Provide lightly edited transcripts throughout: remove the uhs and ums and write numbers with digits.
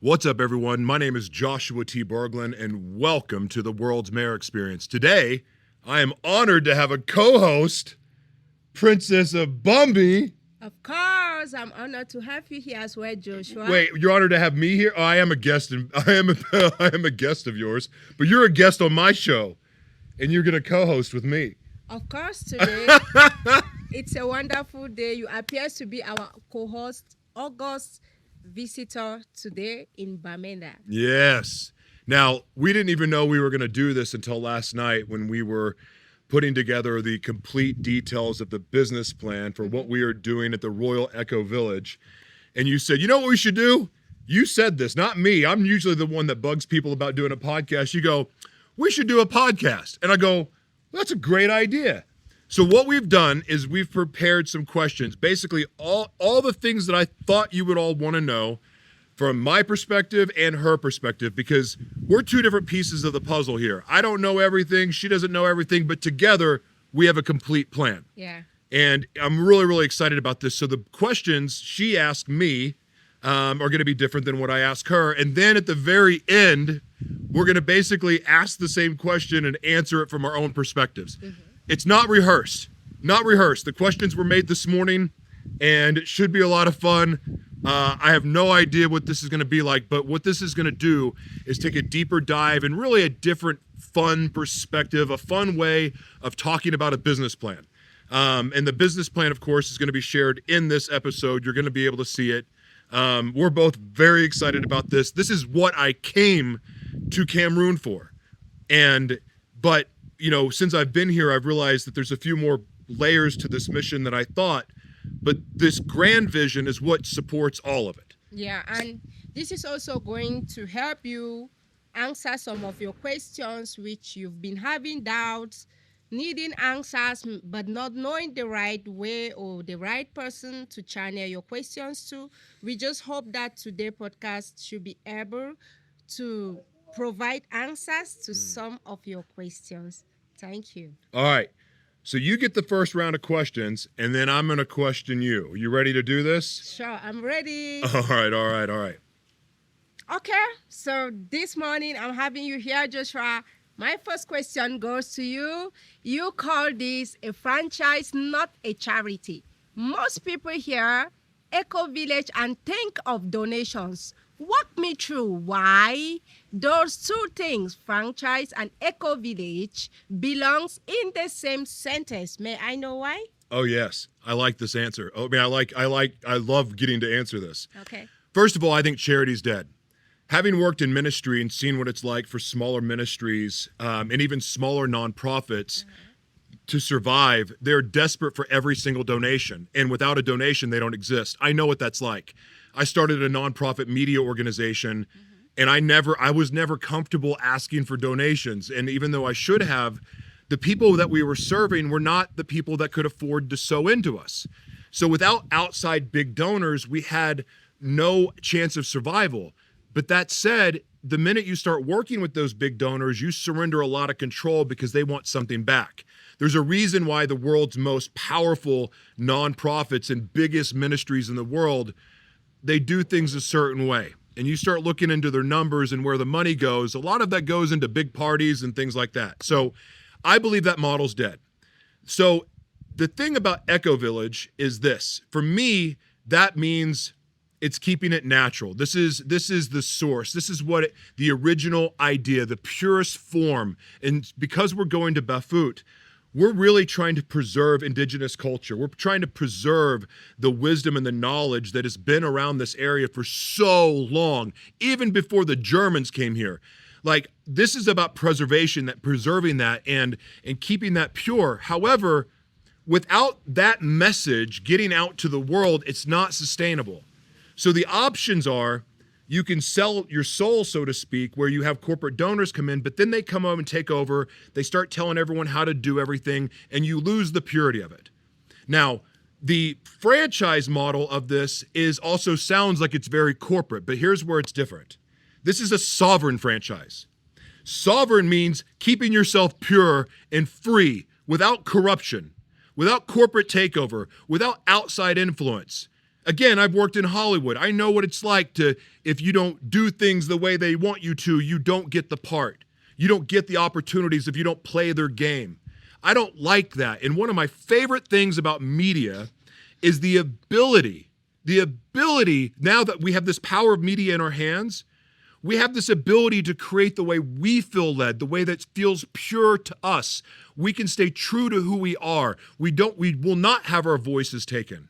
What's up, everyone? My name is Joshua T. Berglan, and welcome to the World's Mayor Experience. Today, I am honored to have a co-host, Princess of Bumby. Of course, I'm honored to have you here as well, Joshua. Wait, you're honored to have me here? Oh, I am a guest, and I am a guest of yours, but you're a guest on my show, and you're gonna co-host with me. Of course, today it's a wonderful day. You appear to be our co-host, August visitor today in Bamenda. Yes. Now, we didn't even know we were going to do this until last night when we were putting together the complete details of the business plan for what we are doing at the Royal Echo Village. And you said, you know what we should do? You said this, not me. I'm usually the one that bugs people about doing a podcast. You go, we should do a podcast. And I go, well, that's a great idea. So what we've done is we've prepared some questions, basically all the things that I thought you would all want to know from my perspective and her perspective, because we're two different pieces of the puzzle here. I don't know everything. She doesn't know everything, but together we have a complete plan. Yeah. And I'm really, really excited about this. So the questions she asked me are going to be different than what I asked her. And then at the very end, we're going to basically ask the same question and answer it from our own perspectives. Mm-hmm. It's not rehearsed. The questions were made this morning, and it should be a lot of fun. I have no idea what this is going to be like, but what this is going to do is take a deeper dive and really a different fun perspective, a fun way of talking about a business plan. And the business plan, of course, is going to be shared in this episode. You're going to be able to see it. We're both very excited about this. This is what I came to Cameroon for. But you know, since I've been here, I've realized that there's a few more layers to this mission than I thought, but this grand vision is what supports all of it. Yeah, and this is also going to help you answer some of your questions which you've been having doubts, needing answers, but not knowing the right way or the right person to channel your questions to. We just hope that today's podcast should be able to provide answers to some of your questions. Thank you. All right. So you get the first round of questions, and then I'm going to question you. You ready to do this? Sure, I'm ready. All right. Okay, so this morning I'm having you here, Joshua. My first question goes to you. You call this a franchise, not a charity. Most people hear Eco Village and think of donations. Walk me through why those two things, franchise and Eco Village, belongs in the same sentence. May I know why? Oh yes, I like this answer. I mean, I love getting to answer this. Okay. First of all, I think charity's dead. Having worked in ministry and seen what it's like for smaller ministries and even smaller nonprofits to survive, they're desperate for every single donation. And without a donation, they don't exist. I know what that's like. I started a nonprofit media organization, and I was never comfortable asking for donations. And even though I should have, the people that we were serving were not the people that could afford to sow into us. So without outside big donors, we had no chance of survival. But that said, the minute you start working with those big donors, you surrender a lot of control because they want something back. There's a reason why the world's most powerful nonprofits and biggest ministries in the world, they do things a certain way. And you start looking into their numbers and where the money goes, a lot of that goes into big parties and things like that. So I believe that model's dead. So the thing about Echo Village is this. For me, that means it's keeping it natural. This is the source. This is what the original idea, the purest form. And because we're going to Bafut, we're really trying to preserve indigenous culture. We're trying to preserve the wisdom and the knowledge that has been around this area for so long, even before the Germans came here. Like, this is about preservation, preserving that and keeping that pure. However, without that message getting out to the world, it's not sustainable. So the options are, you can sell your soul, so to speak, where you have corporate donors come in, but then they come over and take over. They start telling everyone how to do everything, and you lose the purity of it. Now, the franchise model of this also sounds like it's very corporate, but here's where it's different. This is a sovereign franchise. Sovereign means keeping yourself pure and free, without corruption, without corporate takeover, without outside influence. Again, I've worked in Hollywood. I know what it's like to, if you don't do things the way they want you to, you don't get the part. You don't get the opportunities if you don't play their game. I don't like that. And one of my favorite things about media is the ability, now that we have this power of media in our hands, we have this ability to create the way we feel led, the way that feels pure to us. We can stay true to who we are. We will not have our voices taken.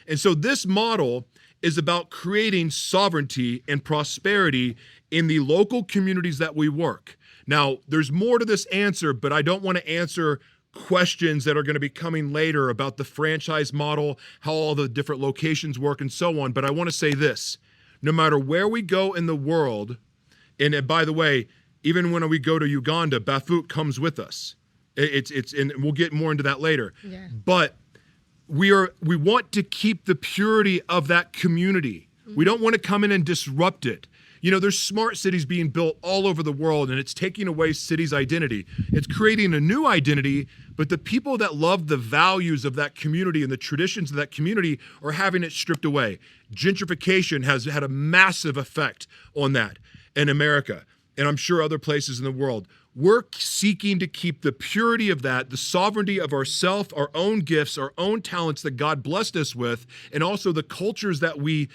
And so this model is about creating sovereignty and prosperity in the local communities that we work. Now, there's more to this answer, but I don't want to answer questions that are going to be coming later about the franchise model, how all the different locations work and so on. But I want to say this, no matter where we go in the world, and by the way, even when we go to Uganda, Bafut comes with us. And we'll get more into that later. Yeah. But we want to keep the purity of that community. We don't want to come in and disrupt it. You know, there's smart cities being built all over the world, and it's taking away cities' identity. It's creating a new identity, but the people that love the values of that community and the traditions of that community are having it stripped away. Gentrification has had a massive effect on that in America, and I'm sure other places in the world. We're seeking to keep the purity of that, the sovereignty of ourself, our own gifts, our own talents that God blessed us with, and also the cultures that we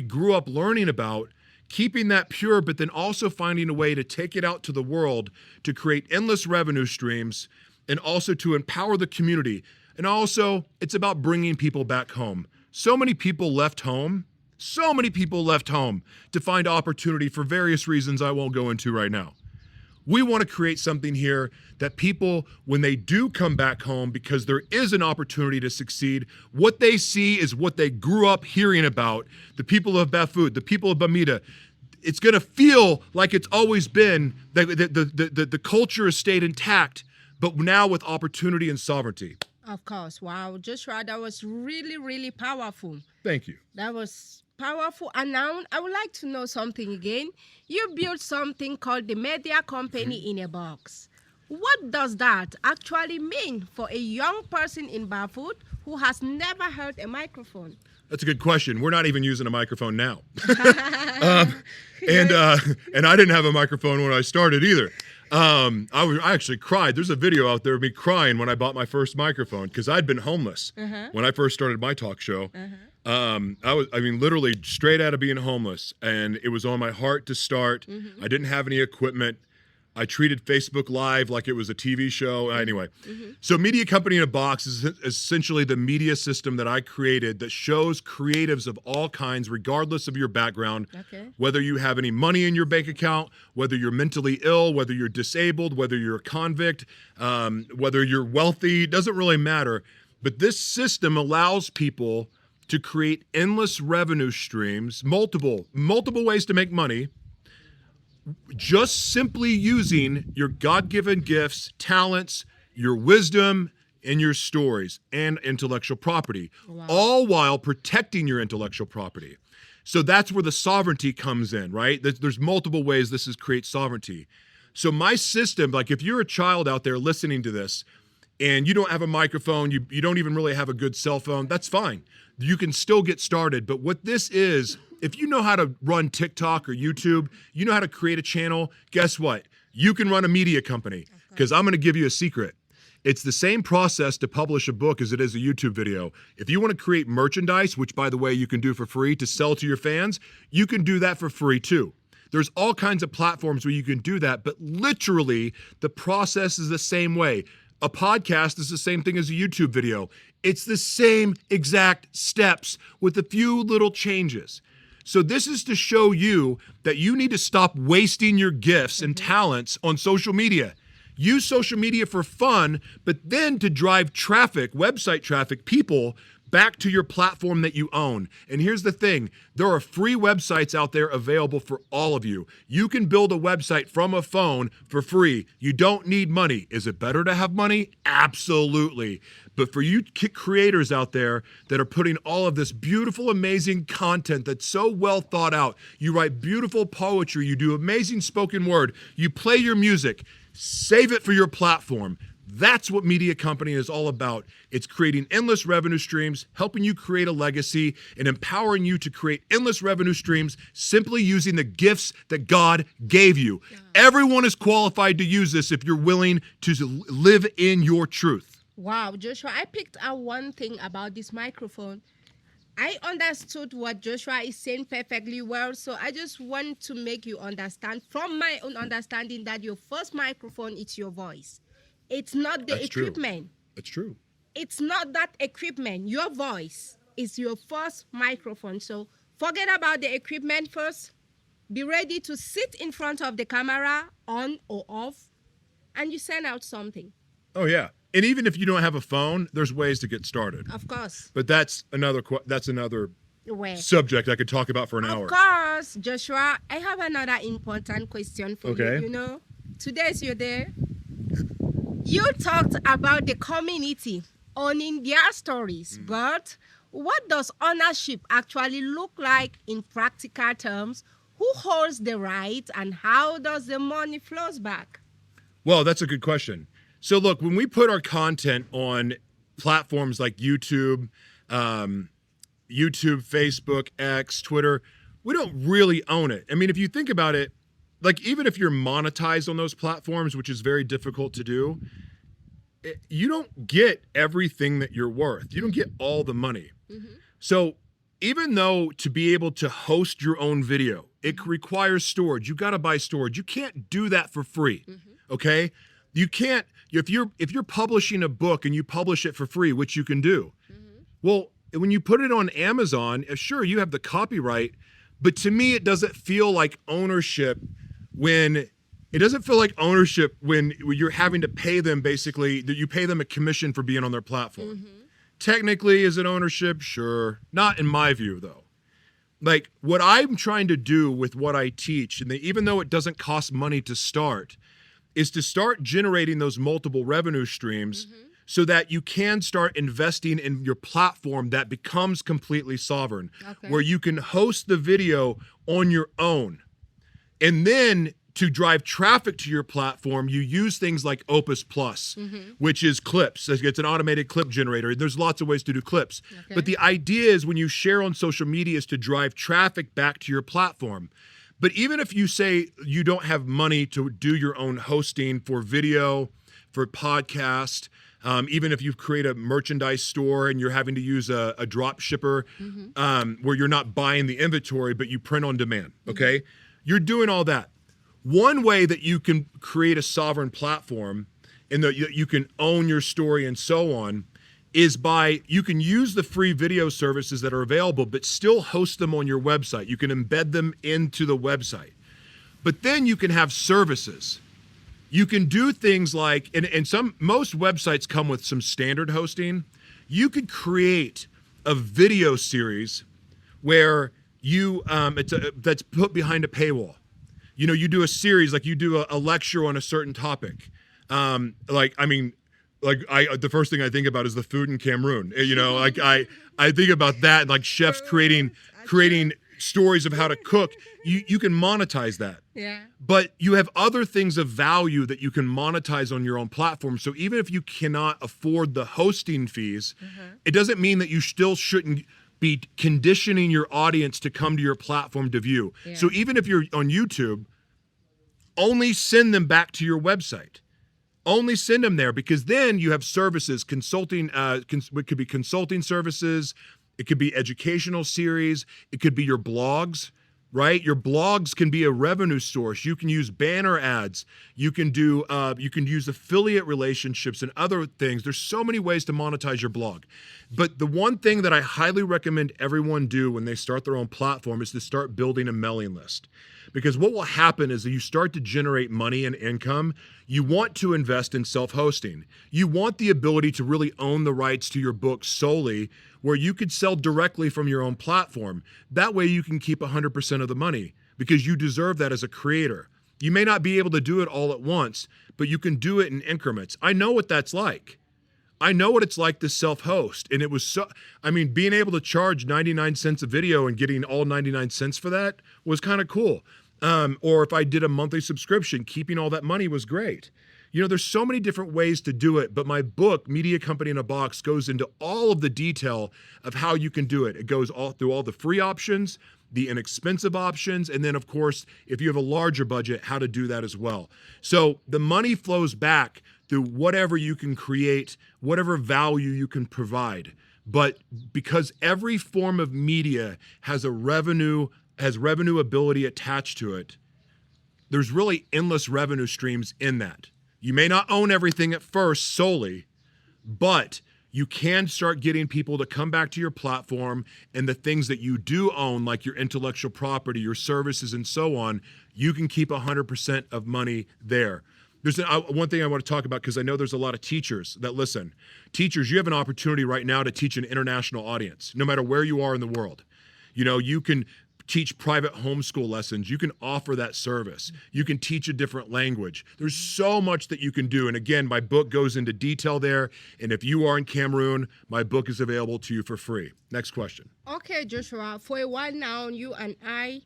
grew up learning about, keeping that pure, but then also finding a way to take it out to the world to create endless revenue streams and also to empower the community. And also, it's about bringing people back home. So many people left home to find opportunity for various reasons I won't go into right now. We want to create something here that people, when they do come back home, because there is an opportunity to succeed, what they see is what they grew up hearing about. The people of Bafut, the people of Bamida, it's going to feel like it's always been, the culture has stayed intact, but now with opportunity and sovereignty. Of course. Wow, Joshua, that was really, really powerful. Thank you. That was powerful. And now I would like to know something again. You built something called the media company in a box. What does that actually mean for a young person in Bafut who has never heard a microphone? That's a good question. We're not even using a microphone now. And I didn't have a microphone when I started either. I actually cried. There's a video out there of me crying when I bought my first microphone because I'd been homeless when I first started my talk show. I mean, literally straight out of being homeless, and it was on my heart to start. I didn't have any equipment. I treated Facebook Live like it was a TV show. Anyway, so Media Company in a Box is essentially the media system that I created that shows creatives of all kinds, regardless of your background, whether you have any money in your bank account, whether you're mentally ill, whether you're disabled, whether you're a convict, whether you're wealthy, doesn't really matter. But this system allows people to create endless revenue streams, multiple ways to make money, just simply using your God-given gifts, talents, your wisdom, and your stories and intellectual property, all while protecting your intellectual property. So that's where the sovereignty comes in, right? There's multiple ways this creates sovereignty. So my system, like if you're a child out there listening to this and you don't have a microphone, you don't even really have a good cell phone, that's fine. You can still get started. But what this is, if you know how to run TikTok or YouTube, you know how to create a channel, guess what? You can run a media company, because I'm going to give you a secret. It's the same process to publish a book as it is a YouTube video. If you want to create merchandise, which by the way you can do for free to sell to your fans, you can do that for free too. There's all kinds of platforms where you can do that, but literally the process is the same way. A podcast is the same thing as a YouTube video. It's the same exact steps with a few little changes. So this is to show you that you need to stop wasting your gifts and talents on social media. Use social media for fun, but then to drive traffic, website traffic, people back to your platform that you own. And here's the thing, there are free websites out there available for all of you. You can build a website from a phone for free. You don't need money. Is it better to have money? Absolutely. But for you creators out there that are putting all of this beautiful, amazing content that's so well thought out, you write beautiful poetry, you do amazing spoken word, you play your music, save it for your platform. That's what media company is all about. It's creating endless revenue streams, helping you create a legacy, and empowering you to create endless revenue streams simply using the gifts that God gave you. Everyone is qualified to use this if you're willing to live in your truth. Wow, Joshua, I picked out one thing about this microphone. I understood what Joshua is saying perfectly well, so I just want to make you understand from my own understanding that your first microphone is your voice. It's not the equipment. That's true. It's not that equipment. Your voice is your first microphone. So forget about the equipment first. Be ready to sit in front of the camera, on or off, and you send out something. Oh, yeah. And even if you don't have a phone, there's ways to get started. Of course. But that's another Way. subject I could talk about for an hour. Of course, Joshua. I have another important question for you. You know, today is your day. You talked about the community owning their stories, but what does ownership actually look like in practical terms? Who holds the right and how does the money flows back? Well, that's a good question. So look, when we put our content on platforms like YouTube, Facebook, X, Twitter, we don't really own it. I mean, if you think about it, like even if you're monetized on those platforms, which is very difficult to do, you don't get everything that you're worth. You don't get all the money. So even though to be able to host your own video, it requires storage. You got to buy storage. You can't do that for free. Okay? You can't, if you're publishing a book and you publish it for free, which you can do. Well, when you put it on Amazon, sure, you have the copyright, but to me, it doesn't feel like ownership when you're having to pay them basically, that you pay them a commission for being on their platform. Technically, is it ownership? Sure. Not in my view, though. Like what I'm trying to do with what I teach, and even though it doesn't cost money to start, is to start generating those multiple revenue streams so that you can start investing in your platform that becomes completely sovereign, where you can host the video on your own. And then to drive traffic to your platform, you use things like Opus Plus, which is clips. It's an automated clip generator. There's lots of ways to do clips. But the idea is when you share on social media is to drive traffic back to your platform. But even if you say you don't have money to do your own hosting for video, for podcast, even if you create a merchandise store and you're having to use a drop shipper where you're not buying the inventory, but you print on demand, okay? You're doing all that. One way that you can create a sovereign platform and that you can own your story and so on is you can use the free video services that are available, but still host them on your website. You can embed them into the website. But then you can have services. You can do things like, most websites come with some standard hosting. You could create a video series where that's put behind a paywall. You know, you do a series, like you do a lecture on a certain topic. The first thing I think about is the food in Cameroon. You know, like I think about that, like chefs creating stories of how to cook. You can monetize that. Yeah. But you have other things of value that you can monetize on your own platform. So even if you cannot afford the hosting fees, it doesn't mean that you still shouldn't be conditioning your audience to come to your platform to view. Yeah. So even if you're on YouTube, only send them back to your website. Only send them there, because then you have services, consulting, it could be consulting services, it could be educational series, it could be your blogs, right? Your blogs can be a revenue source. You can use banner ads. You can use affiliate relationships and other things. There's so many ways to monetize your blog. But the one thing that I highly recommend everyone do when they start their own platform is to start building a mailing list. Because what will happen is that you start to generate money and income. You want to invest in self-hosting. You want the ability to really own the rights to your book solely, where you could sell directly from your own platform. That way you can keep 100% of the money, because you deserve that as a creator. You may not be able to do it all at once, but you can do it in increments. I know what that's like. I know what it's like to self-host. And it was being able to charge 99 cents a video and getting all 99 cents for that was kind of cool. Or if I did a monthly subscription, keeping all that money was great. There's so many different ways to do it, but my book, Media Company in a Box, goes into all of the detail of how you can do it. It goes all through all the free options, the inexpensive options, and then, of course, if you have a larger budget, how to do that as well. So the money flows back through whatever you can create, whatever value you can provide. But because every form of media has revenue ability attached to it, there's really endless revenue streams in that. You may not own everything at first solely, but you can start getting people to come back to your platform, and the things that you do own, like your intellectual property, your services, and so on, you can keep 100% of money there. There's one thing I want to talk about, because I know there's a lot of teachers that listen. Teachers, you have an opportunity right now to teach an international audience, no matter where you are in the world. You can teach private homeschool lessons. You can offer that service. You can teach a different language. There's so much that you can do. And again, my book goes into detail there. And if you are in Cameroon, my book is available to you for free. Next question. Okay, Joshua. For a while now, you and I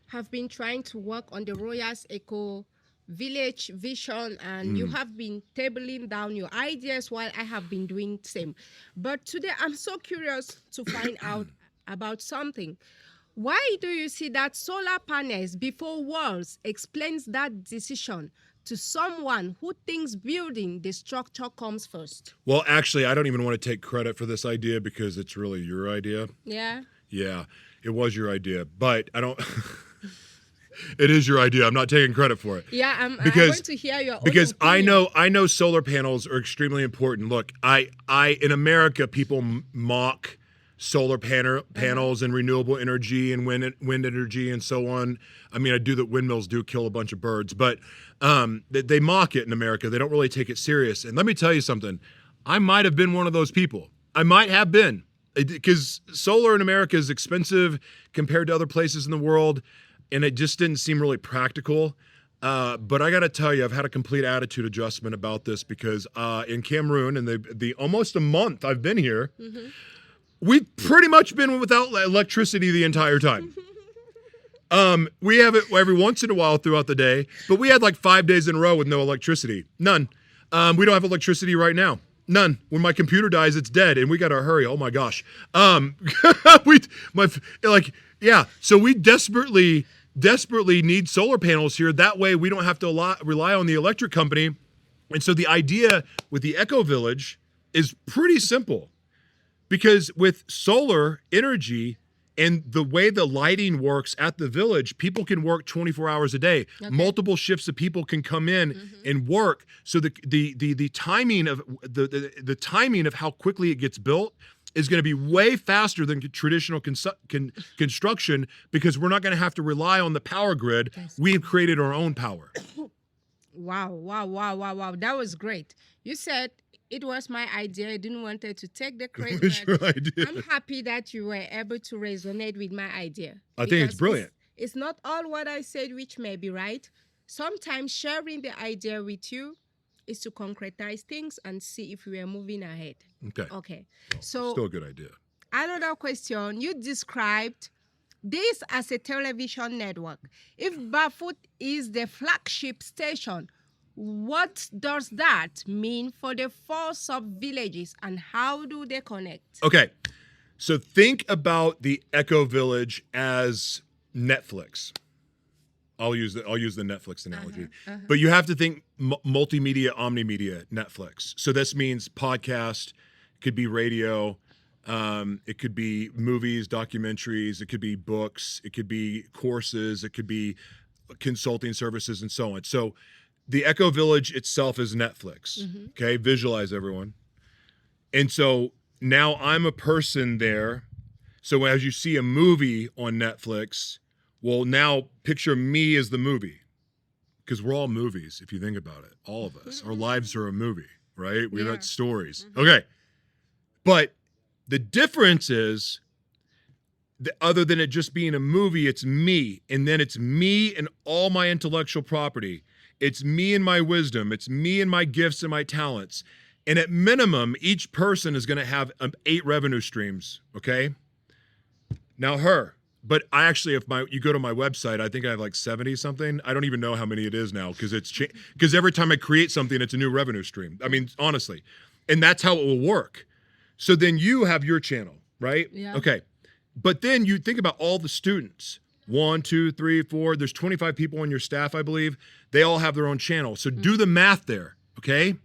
have been trying to work on the Royals Eco Village vision, and you have been tabling down your ideas while I have been doing the same. But today, I'm so curious to find out about something. Why do you see that solar panels before walls explains that decision to someone who thinks building the structure comes first? Well, actually, I don't even want to take credit for this idea, because it's really your idea. Yeah. Yeah, it was your idea, but I don't... It is your idea. I'm not taking credit for it. Yeah, I want to hear your own because opinion. I know solar panels are extremely important. Look, I in America, people mock solar panels and renewable energy and wind energy and so on. I mean, I do that. Windmills do kill a bunch of birds, but they mock it in America. They don't really take it serious. And let me tell you something. I might have been one of those people. I might have been, because solar in America is expensive compared to other places in the world. And it just didn't seem really practical. But I got to tell you, I've had a complete attitude adjustment about this, because in Cameroon, and the almost a month I've been here, we've pretty much been without electricity the entire time. We have it every once in a while throughout the day, but we had like 5 days in a row with no electricity. None. We don't have electricity right now. None. When my computer dies, it's dead, and we got to hurry. Oh my gosh. So we desperately need solar panels here. That way we don't have to rely on the electric company. And so the idea with the Eco Village is pretty simple, because with solar energy and the way the lighting works at the village, people can work 24 hours a day. Okay. Multiple shifts of people can come in and work. So the timing of the timing of how quickly it gets built is going to be way faster than traditional construction, because we're not going to have to rely on the power grid. We've created our own power. Wow. That was great. You said it was my idea. I didn't want to take the credit. It was your idea. I'm happy that you were able to resonate with my idea. I think it's brilliant. It's not all what I said which may be right. Sometimes sharing the idea with you is to concretize things and see if we are moving ahead. Okay. Well, so still a good idea. Another question. You described this as a television network. If Bafut is the flagship station, what does that mean for the 4 sub-villages, and how do they connect? Okay. So think about the Eco Village as Netflix. I'll use the Netflix analogy. But you have to think multimedia, omnimedia, Netflix. So this means podcast, could be radio, it could be movies, documentaries, it could be books, it could be courses, it could be consulting services, and so on. So the Eco Village itself is Netflix. Okay, visualize, everyone. And so now I'm a person there. So as you see a movie on Netflix, well, now picture me as the movie, because we're all movies, if you think about it. All of us. Our lives are a movie, right? We've got stories. Okay. But the difference is, other than it just being a movie, it's me. And then it's me and all my intellectual property. It's me and my wisdom. It's me and my gifts and my talents. And at minimum, each person is going to have 8 revenue streams, okay? Now But I actually, you go to my website, I think I have like 70 something. I don't even know how many it is now because every time I create something, it's a new revenue stream. I mean, honestly, and that's how it will work. So then you have your channel, right? Yeah. Okay. But then you think about all the students. 1, 2, 3, 4. There's 25 people on your staff, I believe. They all have their own channel. So do the math there, okay?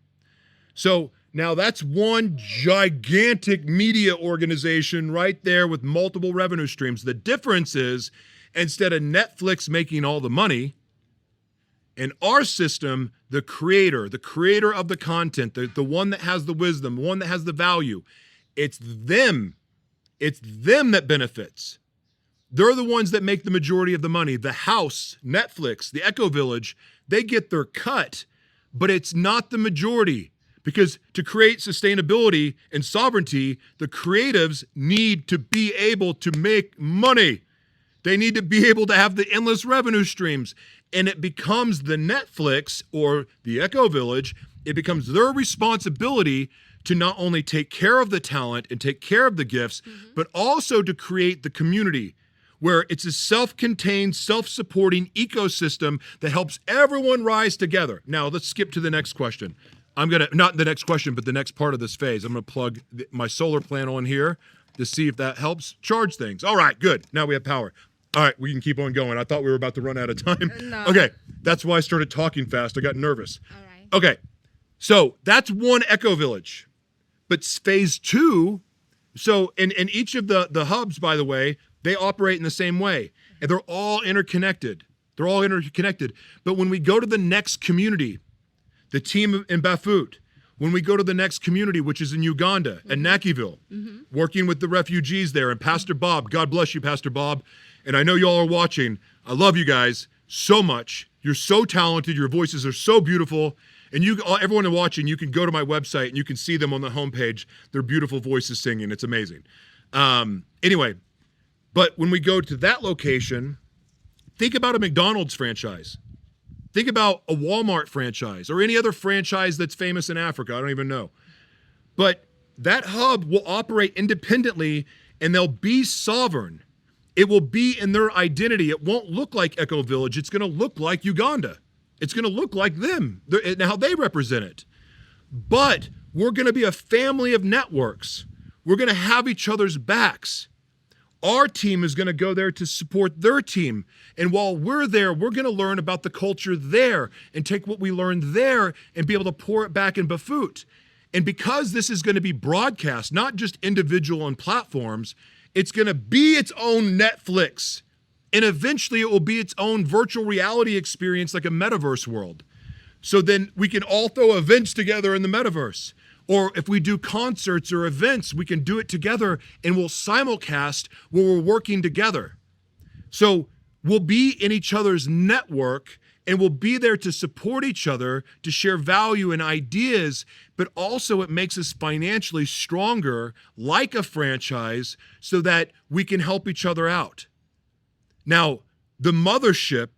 So now that's one gigantic media organization right there with multiple revenue streams. The difference is instead of Netflix making all the money, in our system, the creator of the content, the one that has the wisdom, the one that has the value, it's them that benefits. They're the ones that make the majority of the money. The house, Netflix, the Echo Village, they get their cut, but it's not the majority. Because to create sustainability and sovereignty, the creatives need to be able to make money. They need to be able to have the endless revenue streams. And it becomes the Netflix or the Echo Village, it becomes their responsibility to not only take care of the talent and take care of the gifts, but also to create the community where it's a self-contained, self-supporting ecosystem that helps everyone rise together. Now, let's skip to the next question. Not the next question, but the next part of this phase. I'm gonna plug my solar panel in here to see if that helps charge things. All right, good. Now we have power. All right, we can keep on going. I thought we were about to run out of time. No. Okay, that's why I started talking fast. I got nervous. All right. Okay, so that's one Echo Village. But phase 2, so in each of the hubs, by the way, they operate in the same way. And they're all interconnected. But when we go to the next community, the team in Bafut, when we go to the next community, which is in Uganda, at Nakiville, working with the refugees there, and Pastor Bob, God bless you, Pastor Bob. And I know y'all are watching. I love you guys so much. You're so talented. Your voices are so beautiful. And everyone watching, you can go to my website and you can see them on the homepage. Their beautiful voices singing. It's amazing. Anyway, but when we go to that location, think about a McDonald's franchise. Think about a Walmart franchise or any other franchise that's famous in Africa. I don't even know. But that hub will operate independently and they'll be sovereign. It will be in their identity. It won't look like Echo Village. It's going to look like Uganda. It's going to look like them and how they represent it. But we're going to be a family of networks. We're going to have each other's backs. Our team is going to go there to support their team. And while we're there, we're going to learn about the culture there and take what we learned there and be able to pour it back in Bafut. And because this is going to be broadcast, not just individual on platforms, it's going to be its own Netflix. And eventually it will be its own virtual reality experience like a metaverse world. So then we can all throw events together in the metaverse. Or if we do concerts or events, we can do it together and we'll simulcast where we're working together. So we'll be in each other's network and we'll be there to support each other, to share value and ideas, but also it makes us financially stronger like a franchise so that we can help each other out. Now, the mothership,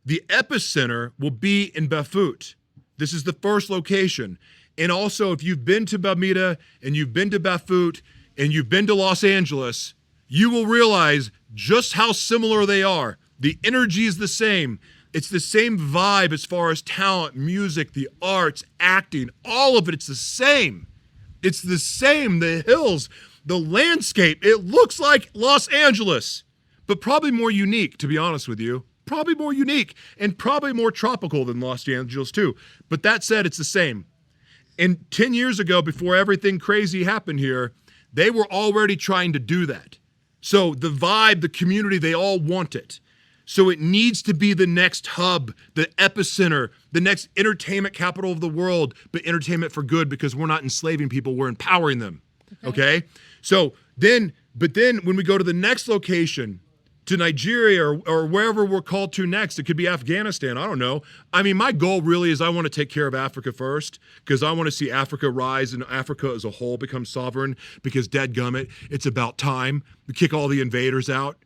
the epicenter will be in Bafut. This is the first location. And also, if you've been to Bamida and you've been to Bafut and you've been to Los Angeles, you will realize just how similar they are. The energy is the same. It's the same vibe as far as talent, music, the arts, acting, all of it. It's the same. It's the same. The hills, the landscape, it looks like Los Angeles, but probably more unique, to be honest with you. Probably more unique and probably more tropical than Los Angeles too. But that said, it's the same. And 10 years ago, before everything crazy happened here, they were already trying to do that. So the vibe, the community, they all want it. So it needs to be the next hub, the epicenter, the next entertainment capital of the world, but entertainment for good because we're not enslaving people, we're empowering them. Okay? So then when we go to the next location, to Nigeria or wherever we're called to next. It could be Afghanistan. I don't know. I mean, my goal really is I want to take care of Africa first because I want to see Africa rise and Africa as a whole become sovereign because dadgummit, it's about time to kick all the invaders out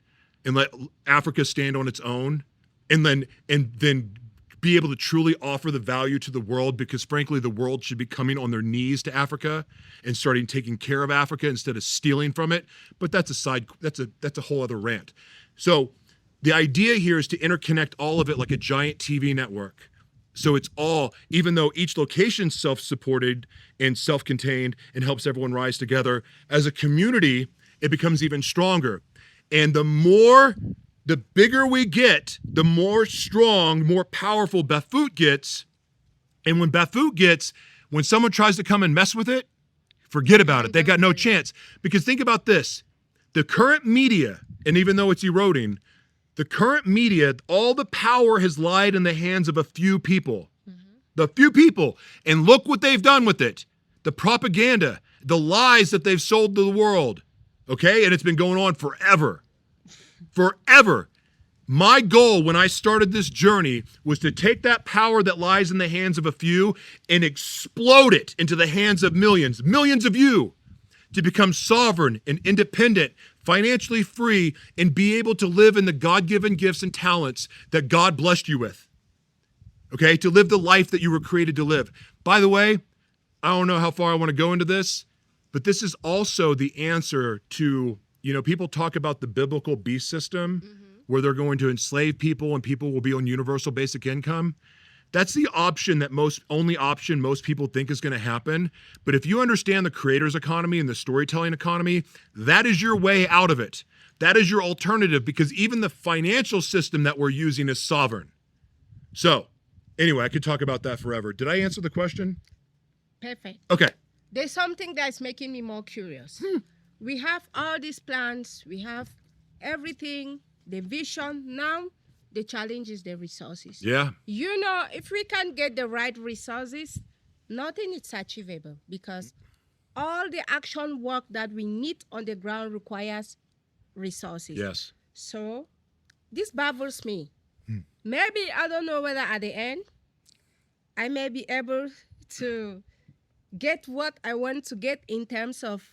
and let Africa stand on its own and then be able to truly offer the value to the world because frankly, the world should be coming on their knees to Africa and starting taking care of Africa instead of stealing from it. But that's a whole other rant. So the idea here is to interconnect all of it like a giant TV network. So it's all, even though each location's self-supported and self-contained and helps everyone rise together, as a community, it becomes even stronger. And the bigger we get, the more strong, more powerful Bafut gets. And when someone tries to come and mess with it, forget about it. They got no chance. Because think about this. The current media, and even though it's eroding, the current media, all the power has lied in the hands of a few people. The few people. And look what they've done with it. The propaganda, the lies that they've sold to the world. Okay? And it's been going on forever. Forever. My goal when I started this journey was to take that power that lies in the hands of a few and explode it into the hands of millions of you, to become sovereign and independent, financially free, and be able to live in the God-given gifts and talents that God blessed you with. Okay? To live the life that you were created to live. By the way, I don't know how far I want to go into this, but this is also the answer to, people talk about the biblical beast system, where they're going to enslave people and people will be on universal basic income. That's the only option most people think is going to happen. But if you understand the creator's economy and the storytelling economy, that is your way out of it. That is your alternative, because even the financial system that we're using is sovereign. So anyway, I could talk about that forever. Did I answer the question? Perfect. Okay. There's something that's making me more curious. We have all these plans. We have everything, the vision. Now, the challenge is the resources. Yeah. If we can get the right resources, nothing is achievable, because all the action work that we need on the ground requires resources. Yes. So this baffles me. Maybe, I don't know whether at the end, I may be able to get what I want to get in terms of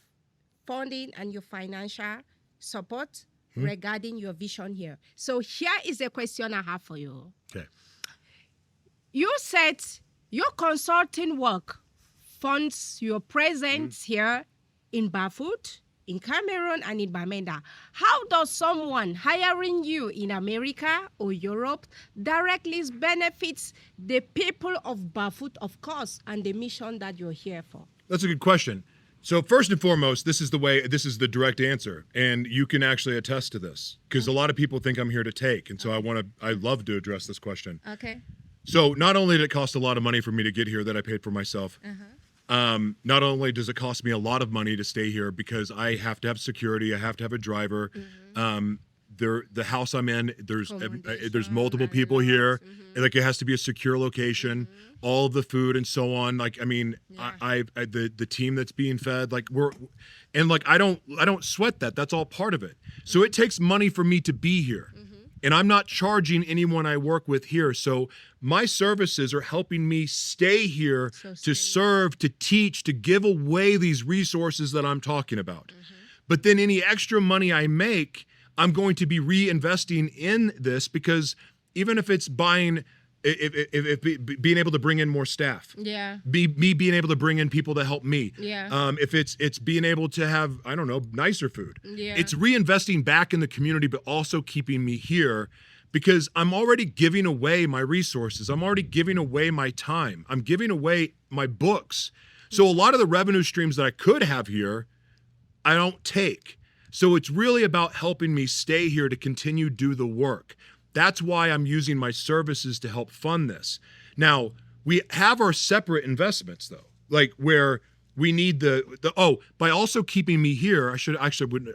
funding and your financial support regarding your vision here. So here is a question I have for you. Okay. You said your consulting work funds your presence here in Bafut, in Cameroon, and in Bamenda. How does someone hiring you in America or Europe directly benefits the people of Bafut, of course, and the mission that you're here for? That's a good question. So first and foremost, this is the direct answer, and you can actually attest to this, because a lot of people think I'm here to take, and so I love to address this question. Okay. So not only did it cost a lot of money for me to get here that I paid for myself, not only does it cost me a lot of money to stay here, because I have to have security, I have to have a driver. The house I'm in, there's multiple people here. Like, it has to be a secure location. All of the food and so on. Like, I mean, the team that's being fed, like, I don't sweat that. That's all part of it. So it takes money for me to be here. And I'm not charging anyone I work with here. So my services are helping me stay here to serve, to teach, to give away these resources that I'm talking about. But then any extra money I make, I'm going to be reinvesting in this, because even if it's being able to bring in more staff, me being able to bring in people to help me, if it's being able to have, I don't know, nicer food, it's reinvesting back in the community, but also keeping me here, because I'm already giving away my resources. I'm already giving away my time. I'm giving away my books. So a lot of the revenue streams that I could have here, I don't take. So it's really about helping me stay here to continue do the work. That's why I'm using my services to help fund this. Now, we have our separate investments, though, like where we need by also keeping me here, I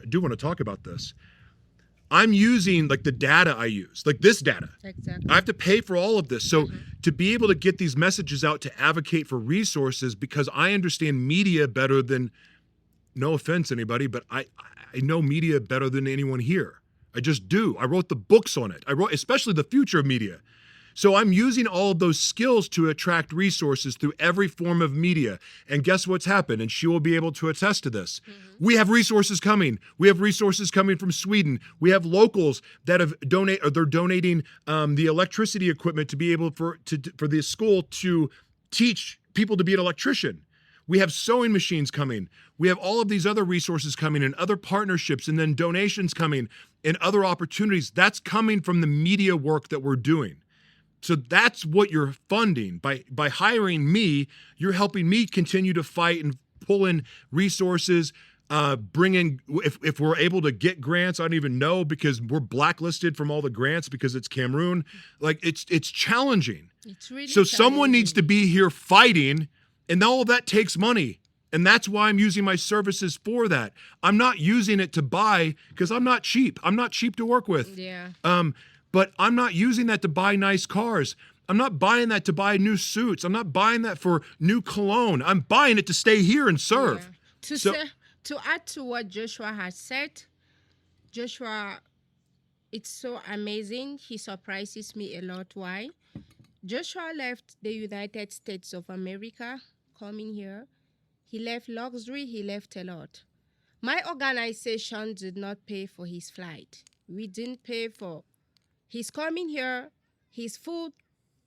do want to talk about this. I'm using like the data I use, like this data. Exactly. I have to pay for all of this. So to be able to get these messages out, to advocate for resources, because I understand media better than, no offense anybody, but I know media better than anyone here. I just do. I wrote the books on it. I wrote, especially the future of media. So I'm using all of those skills to attract resources through every form of media. And guess what's happened? And she will be able to attest to this. We have resources coming. We have resources coming from Sweden. We have locals that have they're donating the electricity equipment to be able for the school to teach people to be an electrician. We have sewing machines coming. We have all of these other resources coming and other partnerships and then donations coming. and other opportunities, that's coming from the media work that we're doing. So that's what you're funding. By hiring me, you're helping me continue to fight and pull in resources, bring in, if we're able to get grants, I don't even know, because we're blacklisted from all the grants because it's Cameroon. Like, it's challenging. It's really so someone challenging. needs to be here fighting, and all of that takes money. And that's why I'm using my services for that. I'm not using it to buy, because I'm not cheap. I'm not cheap to work with. Yeah. But I'm not using that to buy nice cars. I'm not buying that to buy new suits. I'm not buying that for new cologne. I'm buying it to stay here and serve. Yeah. To add to what Joshua has said, Joshua, it's so amazing. He surprises me a lot. Why? Joshua left the United States of America, coming here. He left luxury. He left a lot. My organization did not pay for his flight. We didn't pay for his coming here, his food,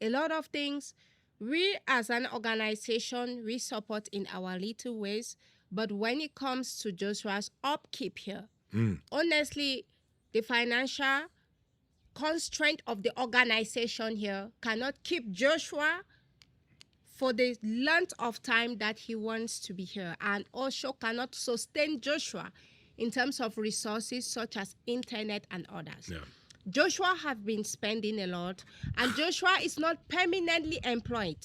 a lot of things. We as an organization, we support in our little ways. But when it comes to Joshua's upkeep here, honestly, the financial constraint of the organization here cannot keep Joshua for the length of time that he wants to be here, and also cannot sustain Joshua in terms of resources such as internet and others. Yeah. Joshua have been spending a lot, and Joshua is not permanently employed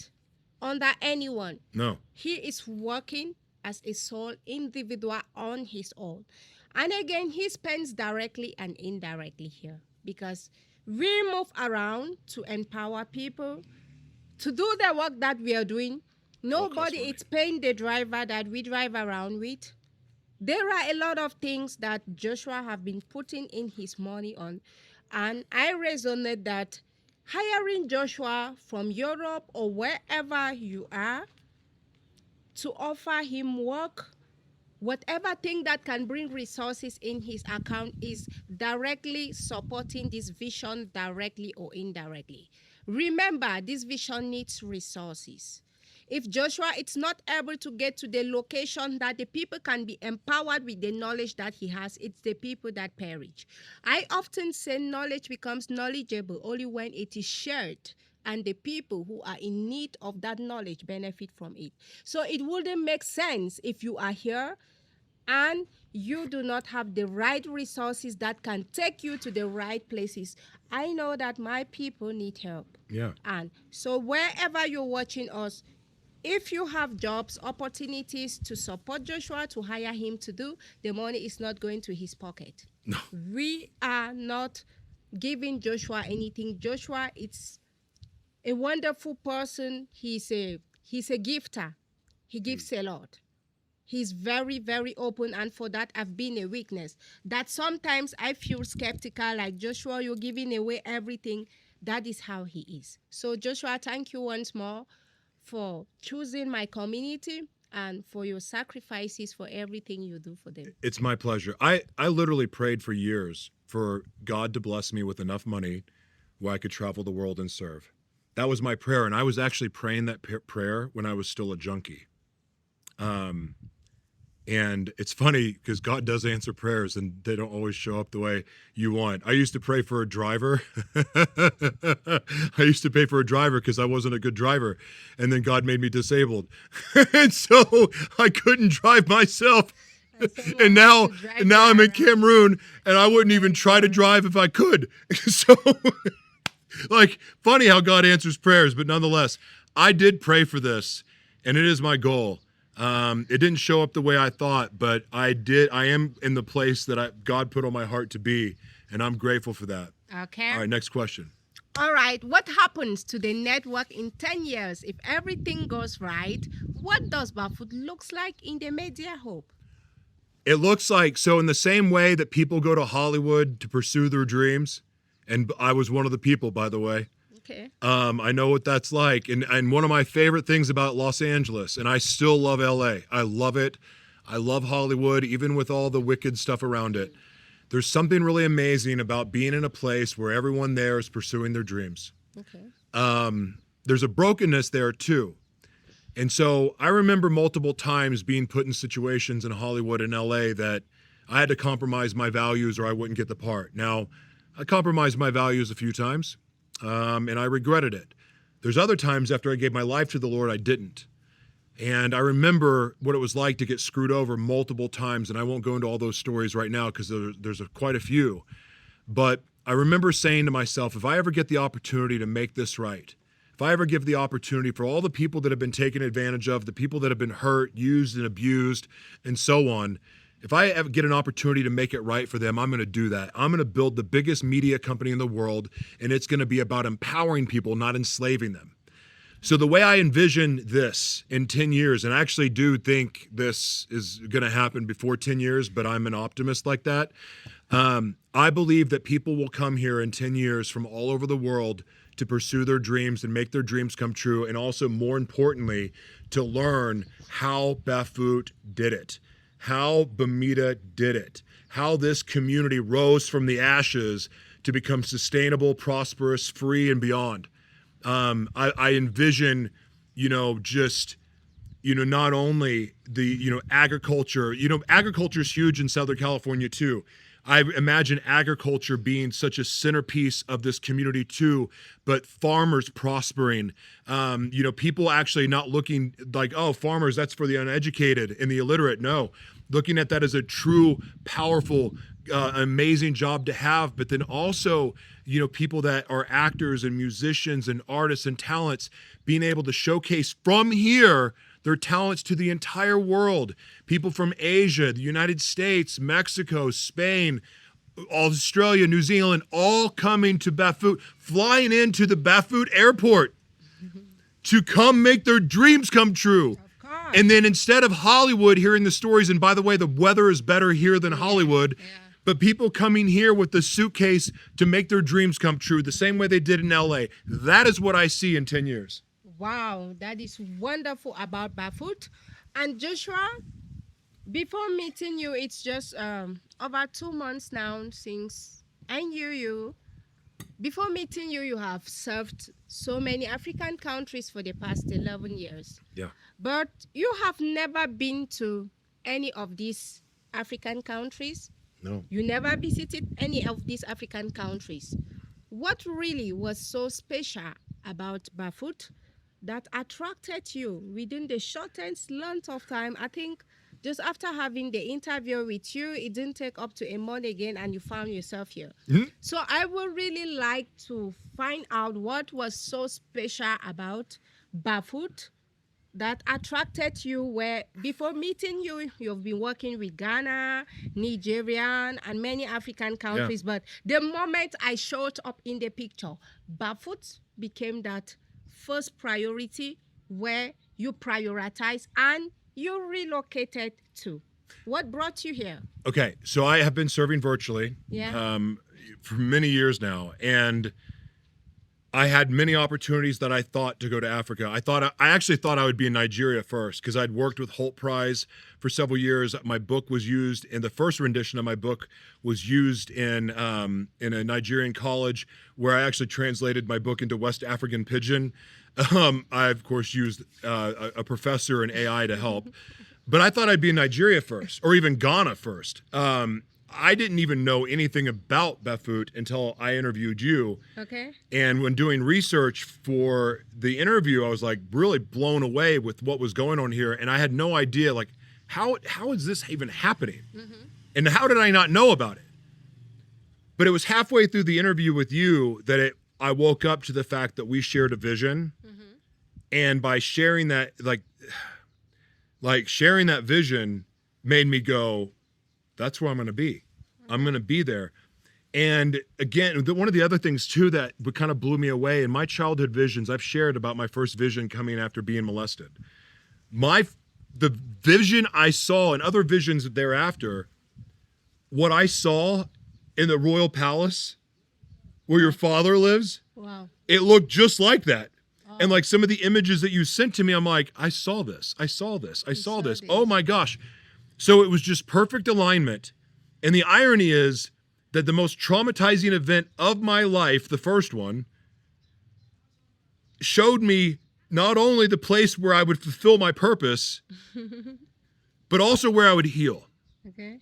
under anyone. No. He is working as a sole individual on his own. And again, he spends directly and indirectly here, because we move around to empower people to do the work that we are doing. Nobody is paying the driver that we drive around with. There are a lot of things that Joshua have been putting in his money on. And I resonate that hiring Joshua from Europe or wherever you are to offer him work, whatever thing that can bring resources in his account, is directly supporting this vision directly or indirectly. Remember, this vision needs resources. If Joshua is not able to get to the location that the people can be empowered with the knowledge that he has, it's the people that perish. I often say knowledge becomes knowledgeable only when it is shared, and the people who are in need of that knowledge benefit from it. So it wouldn't make sense if you are here and you do not have the right resources that can take you to the right places. I know that my people need help. Yeah. And so wherever you're watching us, if you have jobs, opportunities to support Joshua, to hire him to do, the money is not going to his pocket. No. We are not giving Joshua anything. Joshua is a wonderful person. He's a gifter. He gives a lot. He's very, very open, and for that, I've been a witness. That sometimes I feel skeptical, like, Joshua, you're giving away everything. That is how he is. So, Joshua, thank you once more for choosing my community and for your sacrifices, for everything you do for them. It's my pleasure. I literally prayed for years for God to bless me with enough money where I could travel the world and serve. That was my prayer, and I was actually praying that prayer when I was still a junkie. And it's funny because God does answer prayers, and they don't always show up the way you want. I used to pray for a driver. I used to pay for a driver because I wasn't a good driver. And then God made me disabled. And so I couldn't drive myself. And now I'm in Cameroon, and I wouldn't even try to drive if I could. So, like, funny how God answers prayers, but nonetheless, I did pray for this, and it is my goal. It didn't show up the way I thought, but I am in the place that God put on my heart to be, and I'm grateful for that. Okay. All right, next question. All right. What happens to the network in 10 years if everything goes right? What does Bafut looks like in the media hope? It looks like, so in the same way that people go to Hollywood to pursue their dreams, and I was one of the people, by the way. Okay. I know what that's like. And one of my favorite things about Los Angeles, and I still love LA. I love it. I love Hollywood, even with all the wicked stuff around it. There's something really amazing about being in a place where everyone there is pursuing their dreams. Okay. There's a brokenness there too. And so I remember multiple times being put in situations in Hollywood and LA that I had to compromise my values or I wouldn't get the part. Now, I compromised my values a few times, and I regretted it. There's other times after I gave my life to the Lord, I didn't. And I remember what it was like to get screwed over multiple times, and I won't go into all those stories right now because there's quite a few. But I remember saying to myself, if I ever get the opportunity to make this right, if I ever give the opportunity for all the people that have been taken advantage of, the people that have been hurt, used, and abused, and so on, if I ever get an opportunity to make it right for them, I'm going to do that. I'm going to build the biggest media company in the world, and it's going to be about empowering people, not enslaving them. So the way I envision this in 10 years, and I actually do think this is going to happen before 10 years, but I'm an optimist like that. I believe that people will come here in 10 years from all over the world to pursue their dreams and make their dreams come true, and also, more importantly, to learn how Bafut did it, how Bamida did it, how this community rose from the ashes to become sustainable, prosperous, free, and beyond. I envision, just, not only the, agriculture, agriculture is huge in Southern California too. I imagine agriculture being such a centerpiece of this community too, but farmers prospering, people actually not looking like, oh, farmers, that's for the uneducated and the illiterate. No, looking at that as a true, powerful, amazing job to have, but then also, people that are actors and musicians and artists and talents being able to showcase from here their talents to the entire world. People from Asia, the United States, Mexico, Spain, Australia, New Zealand, all coming to Bafut, flying into the Bafut airport to come make their dreams come true. And then instead of Hollywood hearing the stories, and by the way, the weather is better here than Hollywood, but people coming here with the suitcase to make their dreams come true the same way they did in LA. That is what I see in 10 years. Wow, that is wonderful about Bafut. And Joshua, before meeting you, it's just over 2 months now since I knew you. Before meeting you, you have served so many African countries for the past 11 years. Yeah. But you have never been to any of these African countries. No. You never visited any of these African countries. What really was so special about Bafut that attracted you within the shortest length of time? I think just after having the interview with you, it didn't take up to a month again and you found yourself here. Mm-hmm. So I would really like to find out what was so special about Bafut that attracted you, where before meeting you, you've been working with Ghana, Nigeria, and many African countries. Yeah. But the moment I showed up in the picture, Bafut became that first priority where you prioritize and you relocated to. What brought you here? Okay, so I have been serving virtually for many years now, and I had many opportunities that I thought to go to Africa. I actually thought I would be in Nigeria first because I'd worked with Holt Prize for several years. My book was used, and the first rendition of my book was used in a Nigerian college where I actually translated my book into West African Pidgin. I, of course, used a professor and AI to help. But I thought I'd be in Nigeria first, or even Ghana first. I didn't even know anything about Bafut until I interviewed you. Okay. And when doing research for the interview, I was like really blown away with what was going on here. And I had no idea, like, how is this even happening? Mm-hmm. And how did I not know about it? But it was halfway through the interview with you that I woke up to the fact that we shared a vision. Mm-hmm. And by sharing that, like sharing that vision made me go, that's where I'm going to be. I'm going to be there. And again, one of the other things too that kind of blew me away in my childhood visions, I've shared about my first vision coming after being molested. The vision I saw and other visions thereafter, what I saw in the royal palace where your father lives, wow, it looked just like that. Oh. And like some of the images that you sent to me, I'm like, I saw this. Oh my gosh. So it was just perfect alignment. And the irony is that the most traumatizing event of my life, the first one, showed me not only the place where I would fulfill my purpose, but also where I would heal. Okay.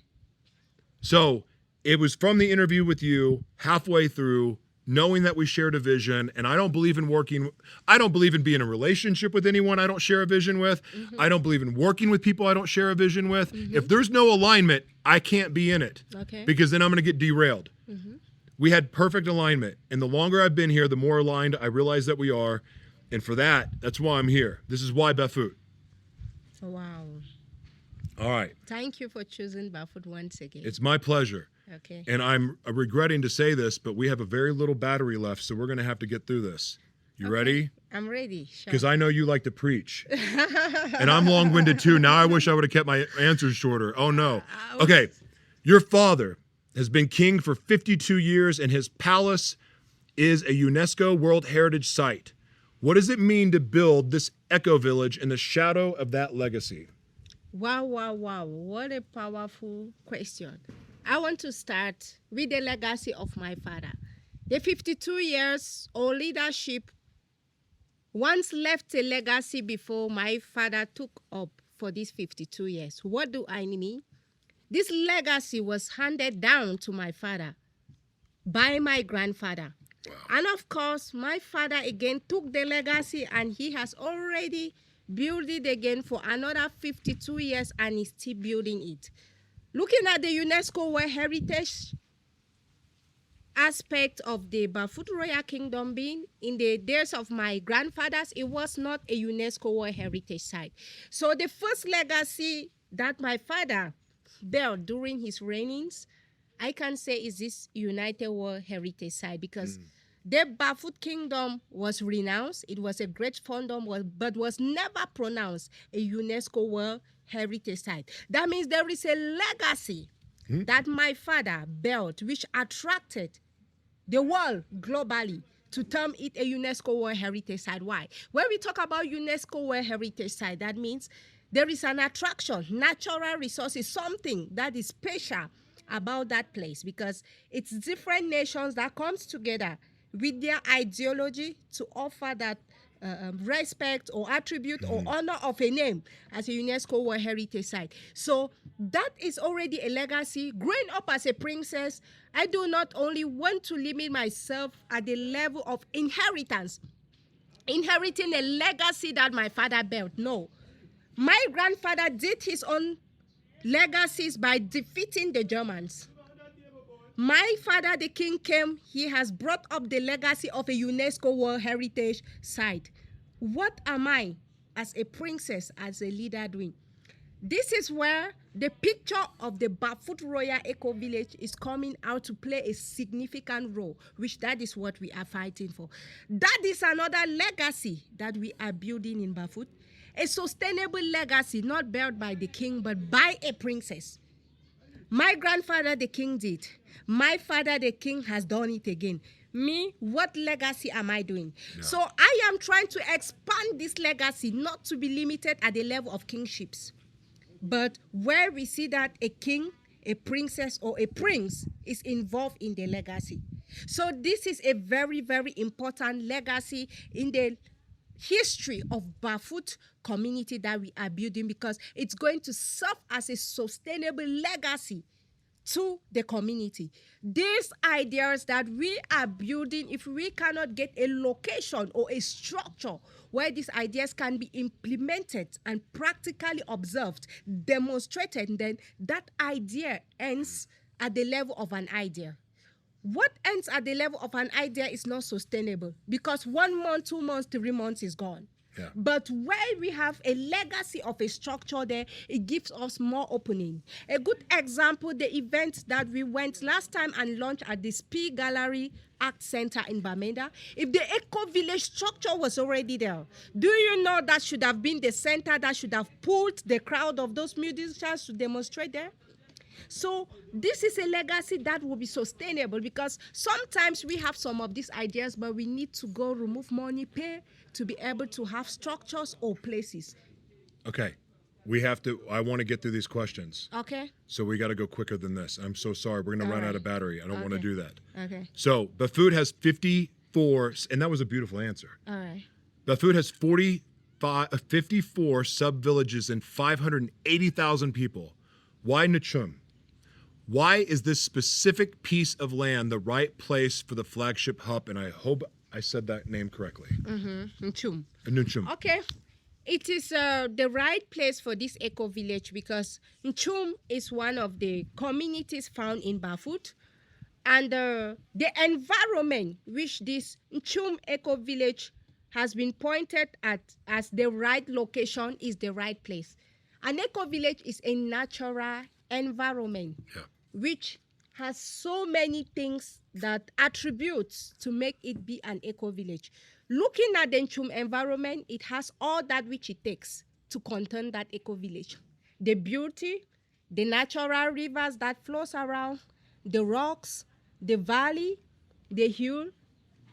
So it was from the interview with you, halfway through, knowing that we shared a vision, and I don't believe in being in a relationship with anyone I don't share a vision with. I don't believe in working with people I don't share a vision with. If there's no alignment, I can't be in it. Okay. Because then I'm going to get derailed. We had perfect alignment, and the longer I've been here, the more aligned I realize that we are, and for that's why I'm here. This is why Bafut. Wow. All right. Thank you for choosing Bafut once again. It's my pleasure. Okay. And I'm regretting to say this, but we have a very little battery left, so we're going to have to get through this. You ready? I'm ready. Because I know you like to preach. And I'm long-winded too. Now I wish I would have kept my answers shorter. Oh, no. Okay. Your father has been king for 52 years, and his palace is a UNESCO World Heritage Site. What does it mean to build this eco-village in the shadow of that legacy? Wow, wow, wow. What a powerful question. I want to start with the legacy of my father. The 52 years of leadership once left a legacy before my father took up for these 52 years. What do I mean? This legacy was handed down to my father by my grandfather. Wow. And of course, my father again took the legacy, and he has already built it again for another 52 years and is still building it. Looking at the UNESCO World Heritage aspect of the Bafut Royal Kingdom being in the days of my grandfathers, it was not a UNESCO World Heritage Site. So the first legacy that my father built during his reignings, I can say, is this United World Heritage Site, because the Bafut Kingdom was renounced. It was a great kingdom, but was never pronounced a UNESCO World Heritage Site. That means there is a legacy that my father built, which attracted the world globally to term it a UNESCO World Heritage Site. Why? When we talk about UNESCO World Heritage Site, that means there is an attraction, natural resources, something that is special about that place, because it's different nations that comes together with their ideology to offer that respect or attribute or honor of a name as a UNESCO World Heritage Site. So that is already a legacy. Growing up as a princess, I do not only want to limit myself at the level of inheritance, inheriting a legacy that my father built. No. My grandfather did his own legacies by defeating the Germans. My father, the king, came. He has brought up the legacy of a UNESCO World Heritage Site. What am I, as a princess, as a leader, doing? This is where the picture of the Bafut Royal Eco Village is coming out to play a significant role, which that is what we are fighting for. That is another legacy that we are building in Bafut. A sustainable legacy, not built by the king, but by a princess. My grandfather, the king, did. My father, the king, has done it again. Me, what legacy am I doing? Yeah. So I am trying to expand this legacy, not to be limited at the level of kingships, but where we see that a king, a princess, or a prince is involved in the legacy. So this is a very, very important legacy in the history of Bafut community that we are building, because it's going to serve as a sustainable legacy to the community. These ideas that we are building, if we cannot get a location or a structure where these ideas can be implemented and practically observed, demonstrated, then that idea ends at the level of an idea. What ends at the level of an idea is not sustainable, because 1 month, 2 months, 3 months is gone. Yeah. But where we have a legacy of a structure there, it gives us more opening. A good example, the event that we went last time and launched at the Spee Gallery Art Center in Bamenda. If the Eco Village structure was already there, do you know that should have been the center that should have pulled the crowd of those musicians to demonstrate there? So this is a legacy that will be sustainable, because sometimes we have some of these ideas, but we need to go remove money, pay to be able to have structures or places. Okay. I want to get through these questions. Okay. So we got to go quicker than this. I'm so sorry. We're going to run out of battery. I don't want to do that. Okay. So Bafut has 54, and that was a beautiful answer. All right. Bafut has 54 sub-villages and 580,000 people. Why Nachum? Why is this specific piece of land the right place for the flagship hub? And I hope I said that name correctly. Nchum. Nchum. Okay. It is the right place for this eco-village because Nchum is one of the communities found in Bafut. And the environment which this Nchum eco-village has been pointed at as the right location is the right place. An eco-village is a natural environment which has so many things that attributes to make it be an eco-village. Looking at the Nchum environment, it has all that which it takes to contain that eco-village. The beauty, the natural rivers that flows around, the rocks, the valley, the hill,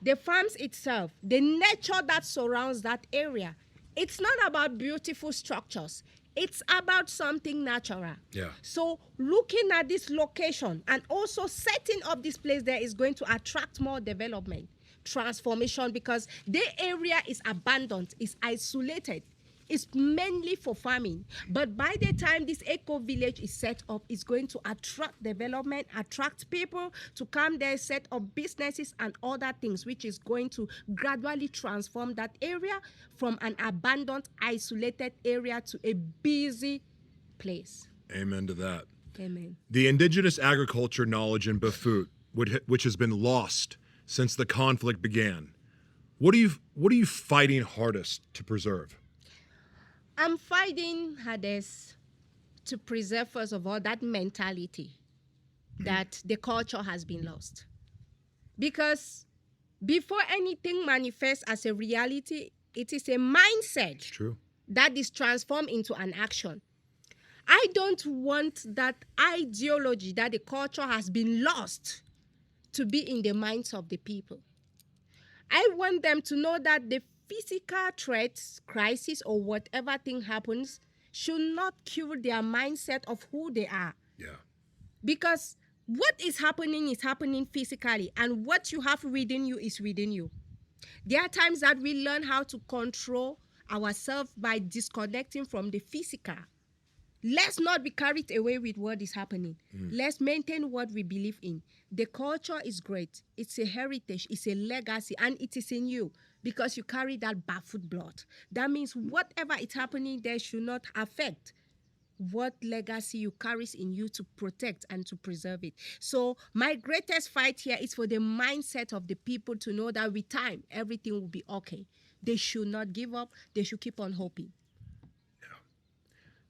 the farms itself, the nature that surrounds that area. It's not about beautiful structures. It's about something natural. Yeah. So looking at this location and also setting up this place there is going to attract more development, transformation, because the area is abandoned, is isolated. It's mainly for farming. But by the time this eco-village is set up, it's going to attract development, attract people to come there, set up businesses and other things, which is going to gradually transform that area from an abandoned, isolated area to a busy place. Amen to that. Amen. The indigenous agriculture knowledge in Bafut, which has been lost since the conflict began, what are you fighting hardest to preserve? I'm fighting hardest to preserve, first of all, that mentality that the culture has been lost. Because before anything manifests as a reality, it is a mindset It's true. that is transformed into an action. I don't want that ideology that the culture has been lost to be in the minds of the people. I want them to know that the physical threats, crisis, or whatever thing happens should not kill their mindset of who they are. Yeah. Because what is happening physically, and what you have within you is within you. There are times that we learn how to control ourselves by disconnecting from the physical. Let's not be carried away with what is happening. Let's maintain what we believe in. The culture is great. It's a heritage. It's a legacy. And it is in you because you carry that Bafut blood. That means whatever is happening there should not affect what legacy you carry in you to protect and to preserve it. So my greatest fight here is for the mindset of the people to know that with time, everything will be okay. They should not give up. They should keep on hoping.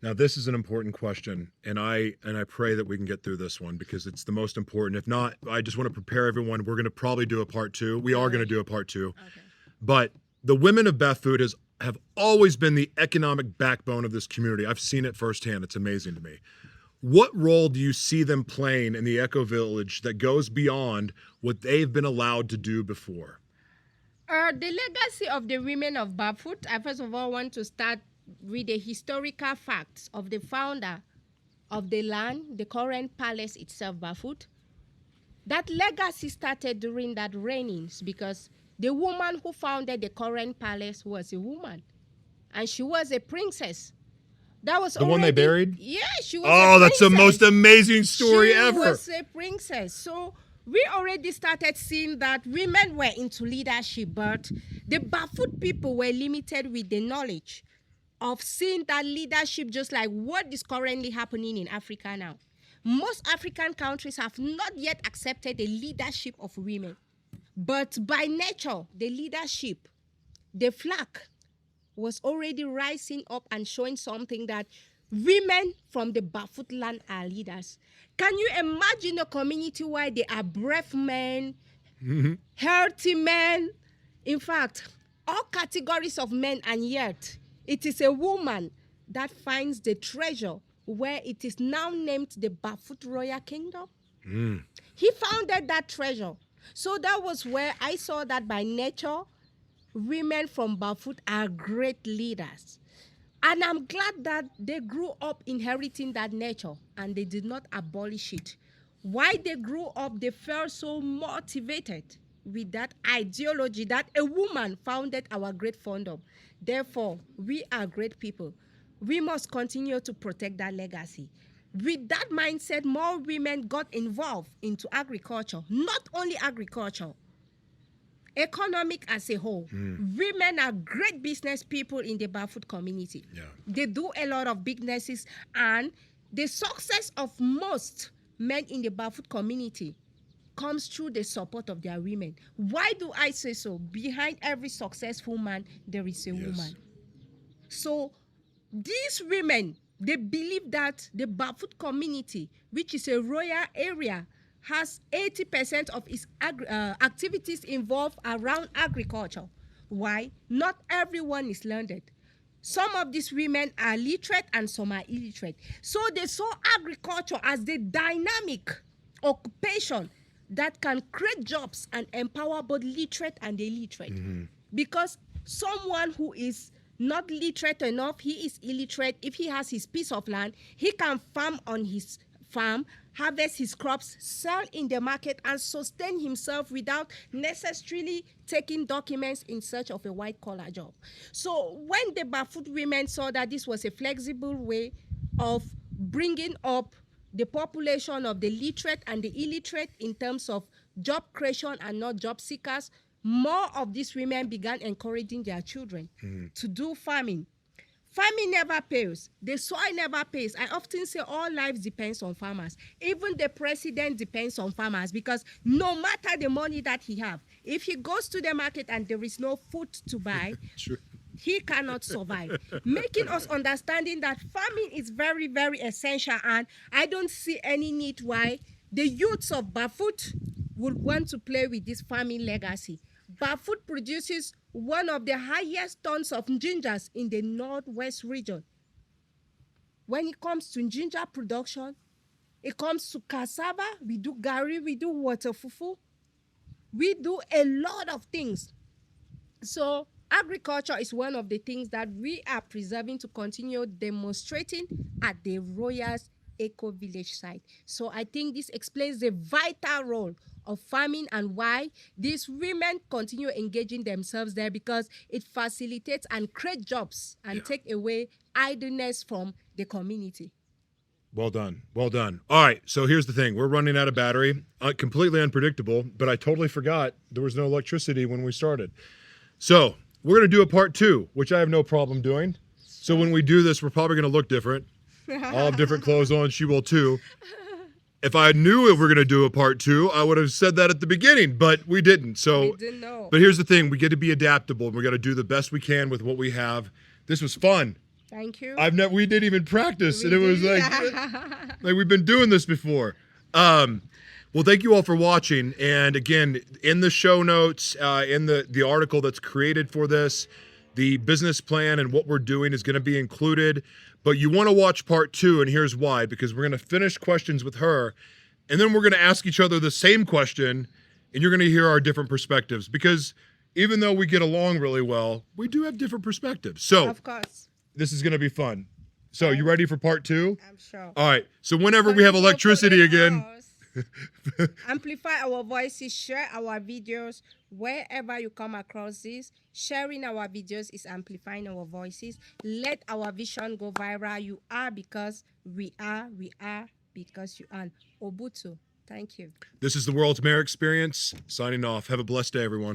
Now, this is an important question, and I pray that we can get through this one because it's the most important. If not, I just want to prepare everyone. We're going to probably do a part two. We are going to do a part two. Okay. But the women of Bafut have always been the economic backbone of this community. I've seen it firsthand. It's amazing to me. What role do you see them playing in the eco village that goes beyond what they've been allowed to do before? The legacy of the women of Bafut, I first of all want to start with the historical facts of the founder of the land, the current palace itself, Bafut. That legacy started during that reignings because the woman who founded the current palace was a woman, and she was a princess. That was the one they buried? Yeah, she was. Oh, that's the most amazing story ever. She was a princess. So we already started seeing that women were into leadership, but the Bafut people were limited with the knowledge of seeing that leadership, just like what is currently happening in Africa now. Most African countries have not yet accepted the leadership of women. But by nature, the leadership, the flag, was already rising up and showing something that women from the Bafut land are leaders. Can you imagine a community where there are brave men, healthy men, in fact, all categories of men, and yet it is a woman that finds the treasure where it is now named the Bafut Royal Kingdom? He founded that treasure. So that was where I saw that by nature, women from Bafut are great leaders. And I'm glad that they grew up inheriting that nature and they did not abolish it. Why they grew up, they felt so motivated with that ideology that a woman founded our great fandom. Therefore, we are great people. We must continue to protect that legacy. with that mindset, more women got involved into agriculture. Not only agriculture, economic as a whole. Women are great business people in the Bafut community. Yeah. They do a lot of businesses, and the success of most men in the Bafut community comes through the support of their women. Why do I say so? Behind every successful man, there is a woman. So these women, they believe that the Bafut community, which is a royal area, has 80% of its activities involved around agriculture. Why? Not everyone is learned. Some of these women are literate and some are illiterate. So they saw agriculture as the dynamic occupation that can create jobs and empower both literate and illiterate. Because someone who is not literate enough, he is illiterate. If he has his piece of land, he can farm on his farm, harvest his crops, sell in the market, and sustain himself without necessarily taking documents in search of a white-collar job. So when the Bafut women saw that this was a flexible way of bringing up the population of the literate and the illiterate in terms of job creation and not job seekers, more of these women began encouraging their children to do farming. Farming never pays. The soil never pays. I often say all lives depends on farmers. Even the president depends on farmers, because no matter the money that he have, if he goes to the market and there is no food to buy, he cannot survive. Making us understanding that farming is very, very essential, and I don't see any need why the youths of Bafut would want to play with this farming legacy. Bafut produces one of the highest tons of gingers in the northwest region. When it comes to ginger production, it comes to cassava, we do gari, we do water fufu, we do a lot of things. So agriculture is one of the things that we are preserving to continue demonstrating at the Royals Eco Village site. So I think this explains the vital role of farming and why these women continue engaging themselves there, because it facilitates and creates jobs and take away idleness from the community. Well done. Well done. All right. So here's the thing. We're running out of battery. Completely unpredictable, but I totally forgot there was no electricity when we started. So we're going to do a part 2, which I have no problem doing. So when we do this, we're probably going to look different. I'll have different clothes on. She will too. If I knew we were going to do a part 2, I would have said that at the beginning, but we didn't. So, We didn't know. But here's the thing. We get to be adaptable. We're going to do the best we can with what we have. This was fun. Thank you. We didn't even practice, and it was like we've been doing this before. Well, thank you all for watching. And again, in the show notes, in the article that's created for this, the business plan and what we're doing is going to be included. But you want to watch part 2, and here's why. Because we're going to finish questions with her, and then we're going to ask each other the same question, and you're going to hear our different perspectives. Because even though we get along really well, we do have different perspectives. So of course. This is going to be fun. So you ready for part 2? I'm sure. All right. So whenever we have electricity again. Amplify our voices, share our videos wherever you come across this. Sharing our videos is amplifying our voices. Let our vision go viral. You are because we are because you are. Obutu. Thank you. This is the World's Mayor Experience. Signing off. Have a blessed day, everyone.